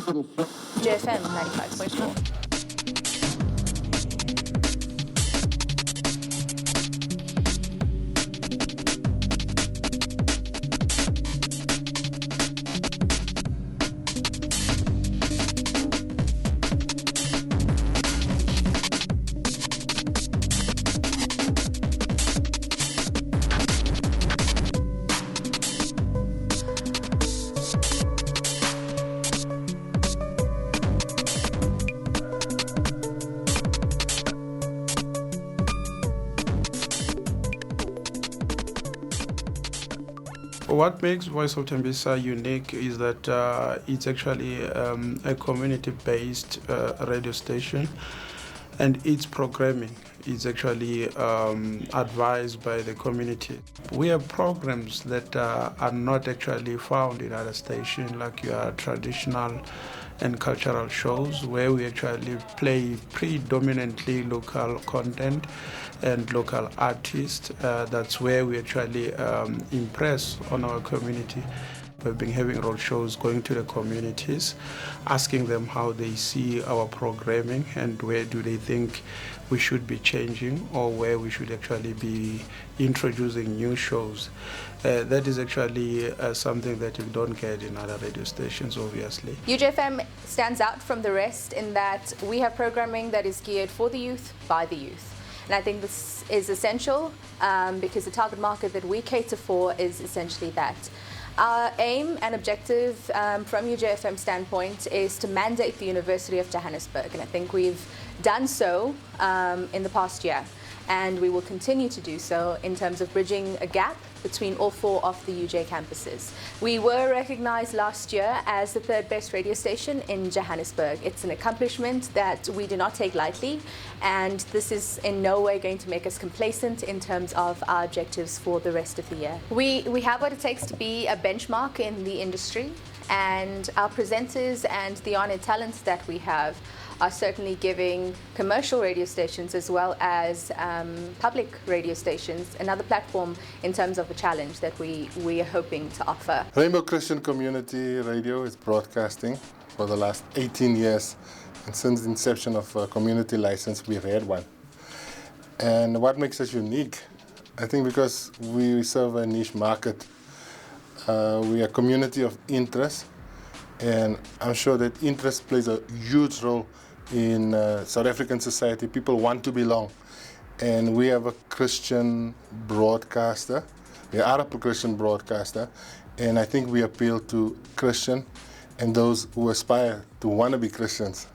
JFM 95.4. What makes Voice of Tembisa unique is that it's actually a community-based radio station, and its programming is actually advised by the community. We have programs that are not actually found in other stations, like your traditional and cultural shows, where we actually play predominantly local content and local artists. That's where we actually impress on our community. We've been having road shows, going to the communities, asking them how they see our programming and where do they think we should be changing or where we should actually be introducing new shows. That is actually something that you don't get in other radio stations, obviously. UJFM stands out from the rest in that we have programming that is geared for the youth, by the youth. And I think this is essential because the target market that we cater for is essentially that. Our aim and objective from UJFM standpoint is to mandate the University of Johannesburg, and I think we've done so in the past year, and we will continue to do so in terms of bridging a gap between all four of the UJ campuses. We were recognized last year as the third best radio station in Johannesburg. It's an accomplishment that we do not take lightly, and this is in no way going to make us complacent in terms of our objectives for the rest of the year. We have what it takes to be a benchmark in the industry, and our presenters and the honored talents that we have are certainly giving commercial radio stations as well as public radio stations another platform in terms of a challenge that we are hoping to offer. Rainbow Christian Community Radio is broadcasting for the last 18 years, and since the inception of a community license, we've had one. And what makes us unique? I think because we serve a niche market. We are a community of interest, and I'm sure that interest plays a huge role in South African society. People want to belong, and we have a Christian broadcaster. We are a Christian broadcaster, and I think we appeal to Christian and those who aspire to want to be Christians.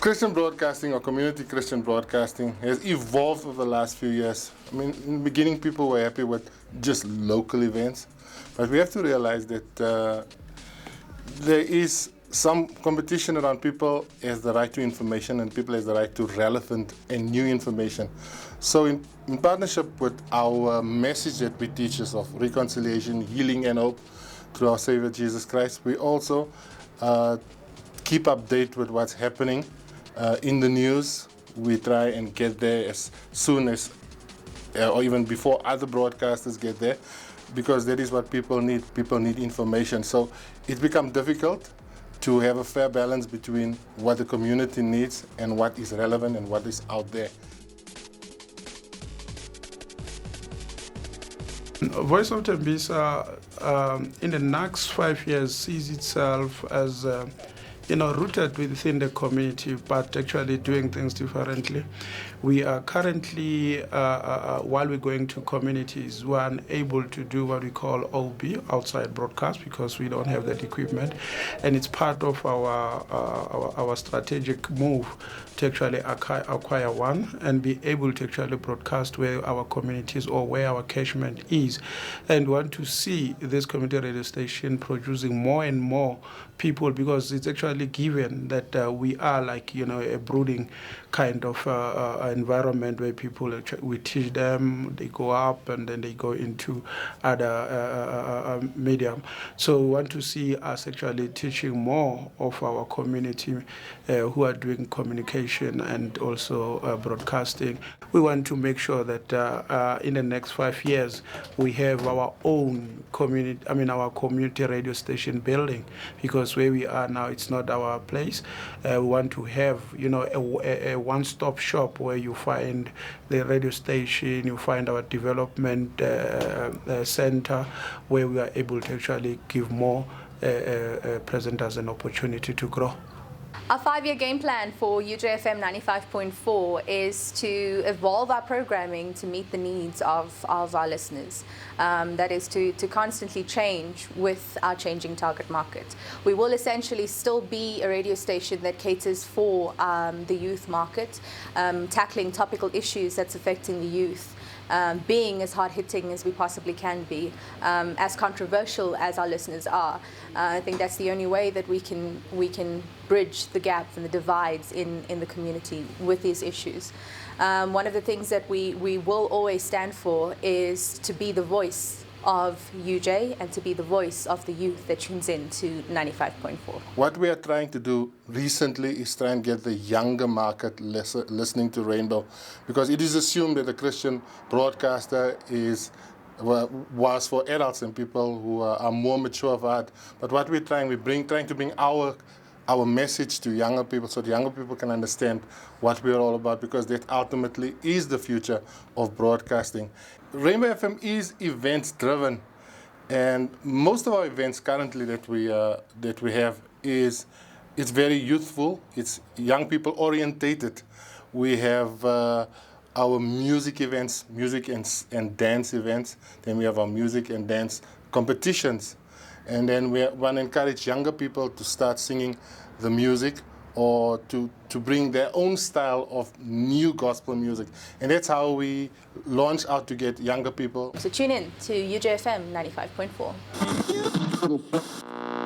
Christian broadcasting or community Christian broadcasting has evolved over the last few years. I mean, in the beginning people were happy with just local events, but we have to realize that there is some competition around. People has the right to information, and people has the right to relevant and new information. So in partnership with our message that we teach us of reconciliation, healing and hope through our Savior Jesus Christ, we also keep update with what's happening in the news. We try and get there as soon as or even before other broadcasters get there, because that is what people need. People need information. So it becomes difficult to have a fair balance between what the community needs and what is relevant and what is out there. Voice of Tembisa in the next 5 years sees itself as rooted within the community, but actually doing things differently. We are currently, while we're going to communities, we are unable to do what we call OB, outside broadcast, because we don't have that equipment. And it's part of our strategic move to actually acquire one and be able to actually broadcast where our communities or where our catchment is. And we want to see this community radio station producing more and more people, because it's actually given that we are like, a brooding kind of environment where people, we teach them, they go up and then they go into other medium. So we want to see us actually teaching more of our community who are doing communication and also broadcasting. We want to make sure that in the next 5 years we have our own our community radio station building, because where we are now, it's not our place. We want to have, a one-stop shop where you find the radio station, you find our development center, where we are able to actually give more presenters an opportunity to grow. Our 5-year game plan for UJFM 95.4 is to evolve our programming to meet the needs of our listeners. That is to constantly change with our changing target market. We will essentially still be a radio station that caters for the youth market, tackling topical issues that's affecting the youth. Being as hard-hitting as we possibly can be, as controversial as our listeners are. I think that's the only way that we can bridge the gaps and the divides in the community with these issues. One of the things that we will always stand for is to be the voice of UJ and to be the voice of the youth that tunes in to 95.4. What we are trying to do recently is try and get the younger market listening to Rainbow, because it is assumed that a Christian broadcaster was for adults and people who are more mature of heart. But what we're trying to bring our message to younger people, so the younger people can understand what we're all about, because that ultimately is the future of broadcasting. Rainbow FM is events driven, and most of our events currently that we have it's very youthful. It's young people orientated. We have our music events, music and dance events. Then we have our music and dance competitions. And then we want to encourage younger people to start singing the music or to bring their own style of new gospel music. And that's how we launch out to get younger people. So tune in to UJFM 95.4.